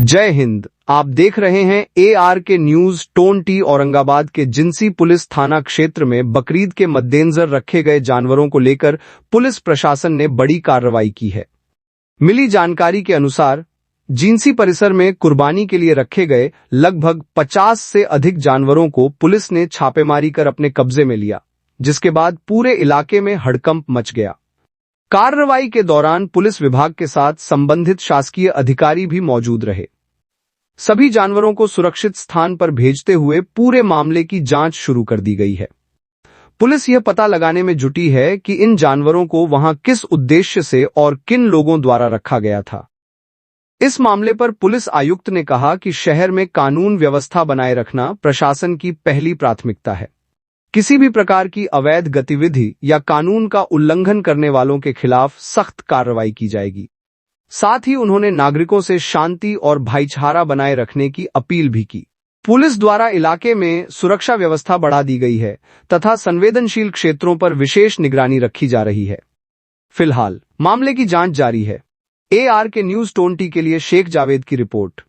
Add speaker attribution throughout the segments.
Speaker 1: जय हिंद। आप देख रहे हैं ARK न्यूज। टोंटी औरंगाबाद के जिंसी पुलिस थाना क्षेत्र में बकरीद के मद्देनजर रखे गए जानवरों को लेकर पुलिस प्रशासन ने बड़ी कार्रवाई की है। मिली जानकारी के अनुसार जिंसी परिसर में कुर्बानी के लिए रखे गए लगभग 50 से अधिक जानवरों को पुलिस ने छापेमारी कर अपने कब्जे में लिया, जिसके बाद पूरे इलाके में हड़कंप मच गया। कार्रवाई के दौरान पुलिस विभाग के साथ संबंधित शासकीय अधिकारी भी मौजूद रहे। सभी जानवरों को सुरक्षित स्थान पर भेजते हुए पूरे मामले की जांच शुरू कर दी गई है। पुलिस यह पता लगाने में जुटी है कि इन जानवरों को वहां किस उद्देश्य से और किन लोगों द्वारा रखा गया था। इस मामले पर पुलिस आयुक्त ने कहा कि शहर में कानून व्यवस्था बनाए रखना प्रशासन की पहली प्राथमिकता है। किसी भी प्रकार की अवैध गतिविधि या कानून का उल्लंघन करने वालों के खिलाफ सख्त कार्रवाई की जाएगी। साथ ही उन्होंने नागरिकों से शांति और भाईचारा बनाए रखने की अपील भी की। पुलिस द्वारा इलाके में सुरक्षा व्यवस्था बढ़ा दी गई है तथा संवेदनशील क्षेत्रों पर विशेष निगरानी रखी जा रही है। फिलहाल मामले की जांच जारी है। ARK न्यूज टोंटी के लिए शेख जावेद की रिपोर्ट।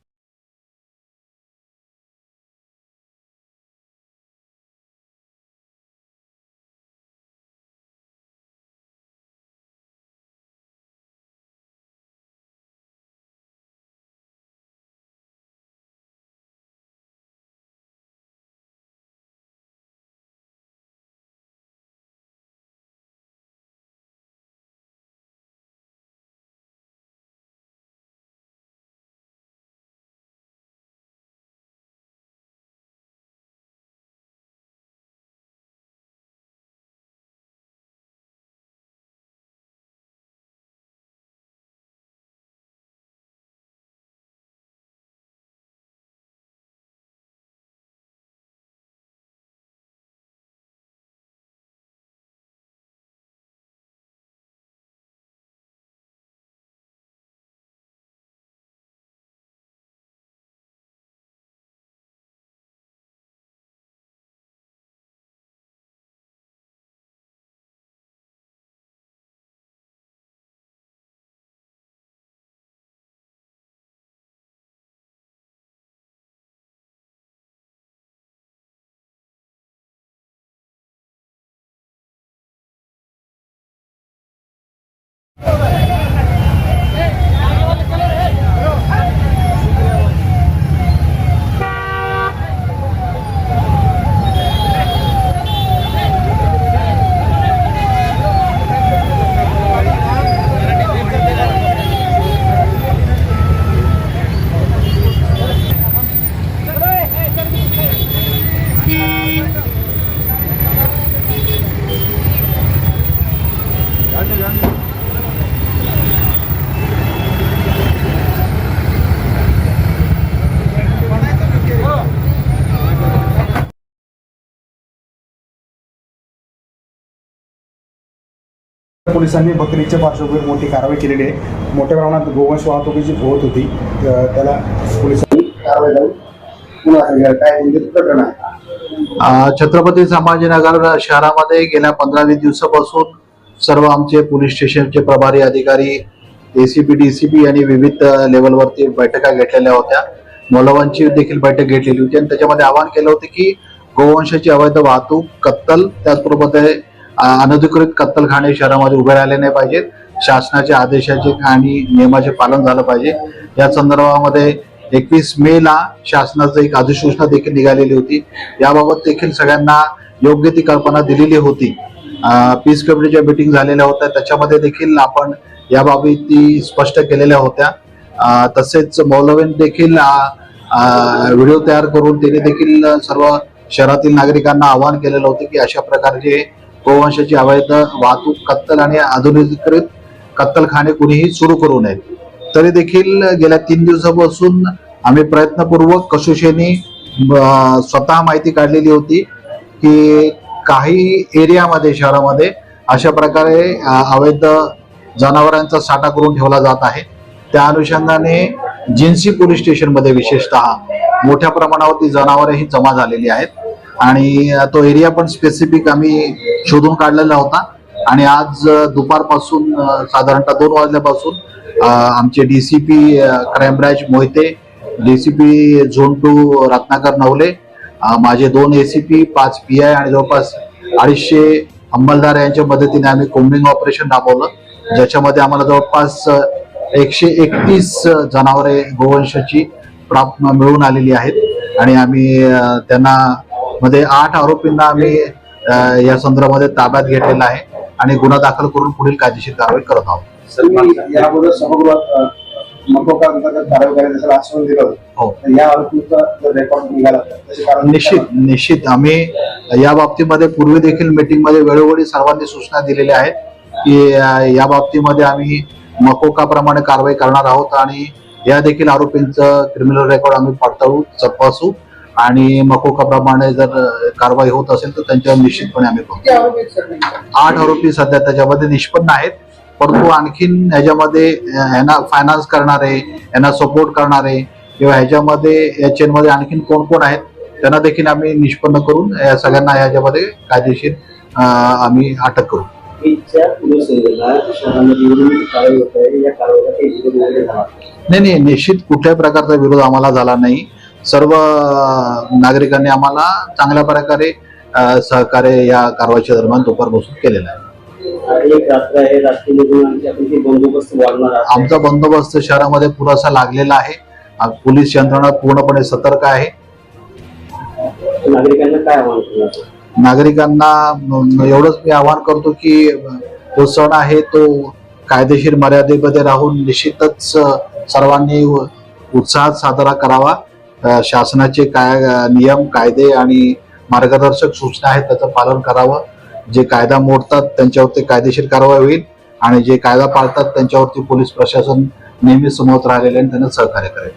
Speaker 2: पोलिसांनी बकरीच्या पार्श्वभूमीवर मोठी कारवाई केलेली आहे। मोठ्या प्रमाणात गोवंश वाहतुकीची होत होती, त्याला पोलिसांनी कारवाई करून पुन्हा काय घटना आहे।
Speaker 3: छत्रपती संभाजीनगर शहरामध्ये गेल्या 15-20 दिवसापासून सर्व आमचे पोलीस स्टेशनचे प्रभारी अधिकारी, ACP DCP यांनी विविध लेवलवरती बैठका घेतलेल्या होत्या। मौलवांची देखील बैठक घेतलेली होती आणि त्याच्यामध्ये आवाहन केलं होतं की गोवंशाची अवैध वाहतूक, कत्तल, त्याचबरोबर अनधिकृत कत्तलखाने शहरामध्ये उभे राहिले नाही पाहिजेत। शासनाच्या आदेशाचे आणि नियमाचे पालन झालं पाहिजे। या संदर्भामध्ये 21 मेला शासनाची एक अधिसूचना देखील निघालेली होती। याबाबत देखील सगळ्यांना योग्य ती कल्पना दिलेली होती। पीस कमिटीच्या मीटिंग झालेल्या होत्या, त्याच्यामध्ये देखील आपण याबाबती स्पष्ट केलेल्या होत्या। तसेच मौलवीन देखील व्हिडिओ तयार करून त्यांनी देखील सर्व शहरातील नागरिकांना आवाहन केलेलं होतं की अशा प्रकारचे गोवंशाची अवैध वाहतूक, कत्तल आणि अनधिकृत कत्तलखाने कुणीही सुरू करू नयेत। तरी देखील गेल्या 3 दिवसापासून आम्ही प्रयत्नपूर्वक कसोशीने स्वतः माहिती काढलेली होती की काही एरियामध्ये शहरामध्ये अशा प्रकारे अवैध जनावरांचा साठा करून ठेवला जात आहे। त्या अनुषंगाने जिंसी पोलीस स्टेशन मध्ये विशेषतः मोठ्या प्रमाणावरती जनावरे ही जमा झालेली आहेत आणि तो एरिया पण स्पेसिफिक आम्ही शोधून काढलेला होता आणि आज दुपारपासून साधारणतः 2 वाजल्यापासून आमचे DCP crime branch Mohite DCP zone 2 Ratnakar Navale, माझे 2 एसीपी, 5 PI आणि जवळपास 250 अंमलदार यांच्या मदतीने आम्ही कोम्बिंग ऑपरेशन राबवलं, ज्याच्यामध्ये आम्हाला जवळपास 131 जनावरे गोवंशाची प्राप्त मिळून आलेली आहेत आणि आम्ही त्यांना मध्ये 8 आरोपींना आम्ही या संदर्भामध्ये ताब्यात घेतलेला आहे आणि गुन्हा दाखल करून पुढील कायदेशीर कारवाई करत आहोत.
Speaker 2: याबद्दल सभागृहात मकोका अंतर्गत कारवाई करायचं आश्वासन दिलं होतं.
Speaker 3: हो,
Speaker 2: या आरोपीचा जर रेकॉर्ड निघाला त्याचे कारण
Speaker 3: निश्चित आम्ही या बाबतीमध्ये पूर्वी देखील मीटिंग मध्ये वेळोवेळी सर्वांनी सूचना दिलेल्या आहेत की या बाबतीमध्ये आम्ही मकोका प्रमाणे कारवाई करणार आहोत आणि या देखील आरोपींचं क्रिमिनल रेकॉर्ड आम्ही पडताळू तपासू आणि मकोका प्रमाणे जर कारवाई होत असेल तर त्यांच्यावर निश्चितपणे आम्ही करू. 8 आरोपी सध्या त्याच्यामध्ये निष्पन्न आहेत, परंतु आणखीन ह्याच्यामध्ये यांना फायनान्स करणारे, यांना सपोर्ट करणारे किंवा ह्याच्यामध्ये या चेनमध्ये आणखीन कोण कोण आहेत त्यांना देखील आम्ही निष्पन्न करून या सगळ्यांना ह्याच्यामध्ये कायदेशीर आम्ही अटक करू. नाही, निश्चित कुठल्याही प्रकारचा विरोध आम्हाला झाला नाही. सर्व नागरिकांनी आम्हाला चांगल्या प्रकारे सहकार्य या कारवाईच्या दरम्यान दुपारपासून केलेलं आहे. आमचा बंदोबस्त शहरामध्ये पुरेसा लागलेला आहे. पोलीस यंत्रणा पूर्णपणे सतर्क आहे. नागरिकांना एवढंच मी आवाहन करतो की तो सण आहे तो कायदेशीर मर्यादेमध्ये राहून निश्चितच सर्वांनी उत्साहात साजरा करावा. शासनाचे नियम, कायदे आणि मार्गदर्शक सूचना आहेत त्याचं पालन करावं. जे कायदा मोडतात त्यांच्यावरती कायदेशीर कारवाई होईल आणि जे कायदा पाळतात त्यांच्यावरती पोलीस प्रशासन नेहमी समोर राहिलेले आणि त्यांना सहकार्य करेल.